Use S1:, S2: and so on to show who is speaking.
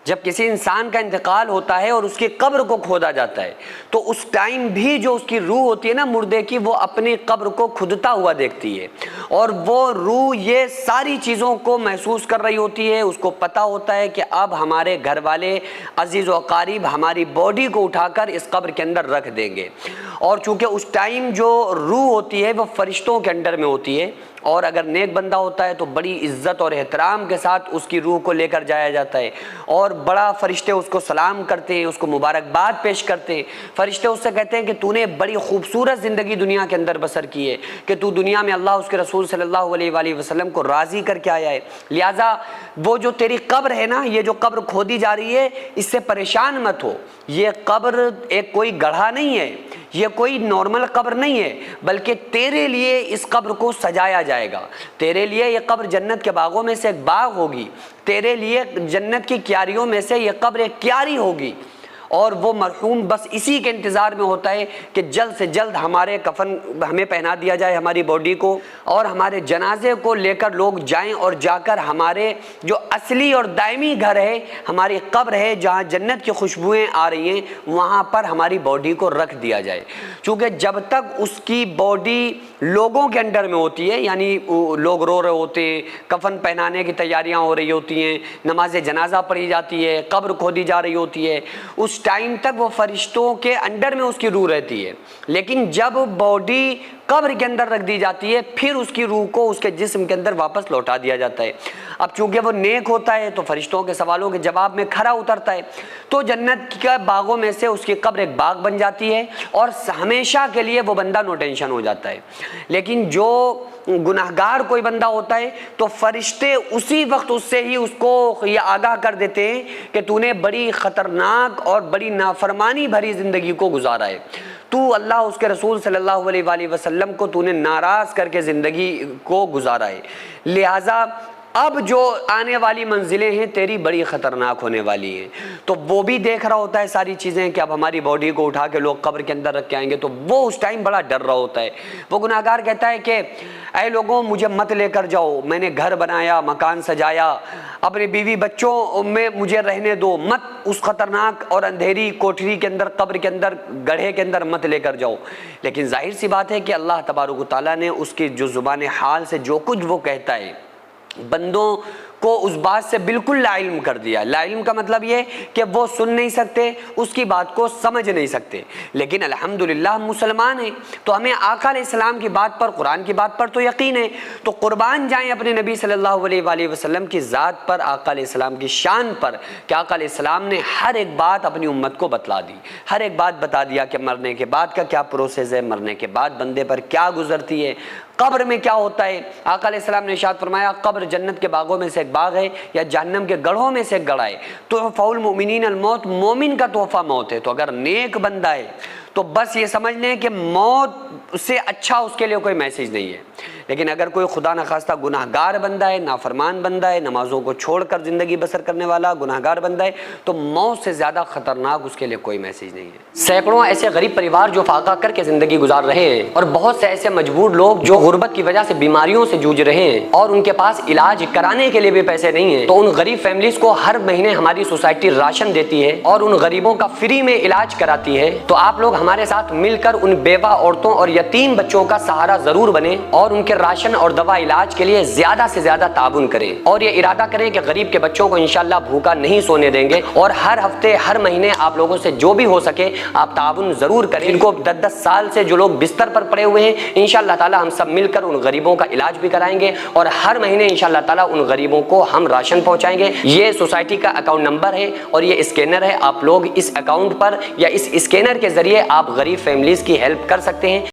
S1: جب کسی انسان کا انتقال ہوتا ہے اور اس کی قبر کو کھودا جاتا ہے تو اس ٹائم بھی جو اس کی روح ہوتی ہے نا مردے کی، وہ اپنی قبر کو کھودتا ہوا دیکھتی ہے، اور وہ روح یہ ساری چیزوں کو محسوس کر رہی ہوتی ہے۔ اس کو پتہ ہوتا ہے کہ اب ہمارے گھر والے عزیز و اقارب ہماری باڈی کو اٹھا کر اس قبر کے اندر رکھ دیں گے، اور چونکہ اس ٹائم جو روح ہوتی ہے وہ فرشتوں کے انڈر میں ہوتی ہے، اور اگر نیک بندہ ہوتا ہے تو بڑی عزت اور احترام کے ساتھ اس کی روح کو لے کر جایا جاتا ہے، اور بڑا فرشتے اس کو سلام کرتے ہیں، اس کو مبارکباد پیش کرتے ہیں۔ فرشتے اس سے کہتے ہیں کہ تو نے بڑی خوبصورت زندگی دنیا کے اندر بسر کی ہے، کہ تو دنیا میں اللہ اس کے رسول صلی اللہ علیہ وآلہ وسلم کو راضی کر کے آیا ہے، لہٰذا وہ جو تیری قبر ہے نا، یہ جو قبر کھودی جا رہی ہے، اس سے پریشان مت ہو۔ یہ قبر ایک کوئی گڑھا نہیں ہے، یہ کوئی نارمل قبر نہیں ہے، بلکہ تیرے لیے اس قبر کو سجایا جائے گا۔ تیرے لیے یہ قبر جنت کے باغوں میں سے ایک باغ ہوگی، تیرے لیے جنت کی کیاریوں میں سے یہ قبر ایک کیاری ہوگی، اور وہ مرحوم بس اسی کے انتظار میں ہوتا ہے کہ جلد سے جلد ہمارے کفن ہمیں پہنا دیا جائے ہماری باڈی کو، اور ہمارے جنازے کو لے کر لوگ جائیں، اور جا کر ہمارے جو اصلی اور دائمی گھر ہے، ہماری قبر ہے جہاں جنت کی خوشبوئیں آ رہی ہیں، وہاں پر ہماری باڈی کو رکھ دیا جائے۔ چونکہ جب تک اس کی باڈی لوگوں کے انڈر میں ہوتی ہے، یعنی لوگ رو رہے ہوتے ہیں، کفن پہنانے کی تیاریاں ہو رہی ہوتی ہیں، نماز جنازہ پڑھی جاتی ہے، قبر کھودی جا رہی ہوتی ہے، اس ٹائم تک وہ فرشتوں کے انڈر میں اس کی روح رہتی ہے۔ لیکن جب باڈی قبر کے اندر رکھ دی جاتی ہے، پھر اس کی روح کو اس کے جسم کے اندر واپس لوٹا دیا جاتا ہے۔ اب چونکہ وہ نیک ہوتا ہے تو فرشتوں کے سوالوں کے جواب میں کھرا اترتا ہے، تو جنت کے باغوں میں سے اس کی قبر ایک باغ بن جاتی ہے، اور ہمیشہ کے لیے وہ بندہ نو ٹینشن ہو جاتا ہے۔ لیکن جو گناہگار کوئی بندہ ہوتا ہے تو فرشتے اسی وقت اس سے ہی اس کو یہ آگاہ کر دیتے ہیں کہ تو نے بڑی خطرناک اور بڑی نافرمانی بھری زندگی کو گزارا ہے، تو اللہ اس کے رسول صلی اللہ علیہ وآلہ وسلم کو تو نے ناراض کر کے زندگی کو گزارا ہے، لہٰذا اب جو آنے والی منزلیں ہیں تیری بڑی خطرناک ہونے والی ہیں۔ تو وہ بھی دیکھ رہا ہوتا ہے ساری چیزیں کہ اب ہماری باڈی کو اٹھا کے لوگ قبر کے اندر رکھ کے آئیں گے، تو وہ اس ٹائم بڑا ڈر رہا ہوتا ہے۔ وہ گناہگار کہتا ہے کہ اے لوگوں مجھے مت لے کر جاؤ، میں نے گھر بنایا، مکان سجایا، اپنے بیوی بچوں میں مجھے رہنے دو، مت اس خطرناک اور اندھیری کوٹری کے اندر، قبر کے اندر، گڑھے کے اندر مت لے کر جاؤ۔ لیکن ظاہر سی بات ہے کہ اللہ تبارک و تعالیٰ نے اس کی جو زبان حال سے جو کچھ وہ کہتا ہے بندوں کو اس بات سے بالکل لا علم کر دیا۔ لا علم کا مطلب یہ کہ وہ سن نہیں سکتے، اس کی بات کو سمجھ نہیں سکتے، لیکن الحمدللہ ہم مسلمان ہیں تو ہمیں آقا علیہ السلام کی بات پر، قرآن کی بات پر تو یقین ہے، تو قربان جائیں اپنے نبی صلی اللہ علیہ وآلہ وسلم کی ذات پر، آقا علیہ السلام کی شان پر، کہ آقا علیہ السلام نے ہر ایک بات اپنی امت کو بتلا دی، ہر ایک بات بتا دیا کہ مرنے کے بعد کا کیا پروسیس ہے، مرنے کے بعد بندے پر کیا گزرتی ہے، قبر میں کیا ہوتا ہے۔ آقا علیہ السلام نے ارشاد فرمایا قبر جنت کے باغوں میں سے ایک باغ ہے یا جہنم کے گڑھوں میں سے ایک گڑھا ہے، تحفہ المؤمنین الموت، مومن کا تحفہ موت ہے۔ تو اگر نیک بندہ ہے تو بس یہ سمجھ لیں کہ موت سے اچھا اس کے لیے کوئی میسیج نہیں ہے، لیکن اگر کوئی خدا نخواستہ گناہگار بندہ ہے، نافرمان بندہ ہے، نمازوں کو چھوڑ کر زندگی بسر کرنے والا گناہگار بندہ ہے، تو موت سے زیادہ خطرناک اس کے لیے کوئی میسیج نہیں ہے۔ سینکڑوں ایسے غریب پریوار جو فاقہ کر کے زندگی گزار رہے ہیں، اور بہت سے ایسے مجبور لوگ جو غربت کی وجہ سے بیماریوں سے جوجھ رہے ہیں اور ان کے پاس علاج کرانے کے لیے بھی پیسے نہیں ہیں، تو ان غریب فیملیز کو ہر مہینے ہماری سوسائٹی راشن دیتی ہے اور ان غریبوں کا فری میں علاج کراتی ہے۔ تو آپ لوگ ہمارے ساتھ مل کر ان بیوہ عورتوں اور یتیم بچوں کا سہارا ضرور بنیں، اور ان کے راشن اور دوا علاج کے لیے زیادہ سے زیادہ تعاون کریں، اور یہ ارادہ کریں کہ غریب کے بچوں کو انشاءاللہ بھوکا نہیں سونے دیں گے، اور ہر ہفتے ہر مہینے آپ لوگوں سے جو بھی ہو سکے آپ تعاون ضرور کریں۔ ان کو 10-10 سال سے جو لوگ بستر پر پڑے ہوئے ہیں، انشاءاللہ تعالی ہم سب مل کر ان غریبوں کا علاج بھی کرائیں گے، اور ہر مہینے انشاءاللہ تعالی ان غریبوں کو ہم راشن پہنچائیں گے۔ یہ سوسائٹی کا اکاؤنٹ نمبر ہے اور یہ اسکینر ہے، آپ لوگ اس اکاؤنٹ پر یا اس اسکینر کے ذریعے آپ غریب فیملیز کی ہیلپ کر سکتے ہیں۔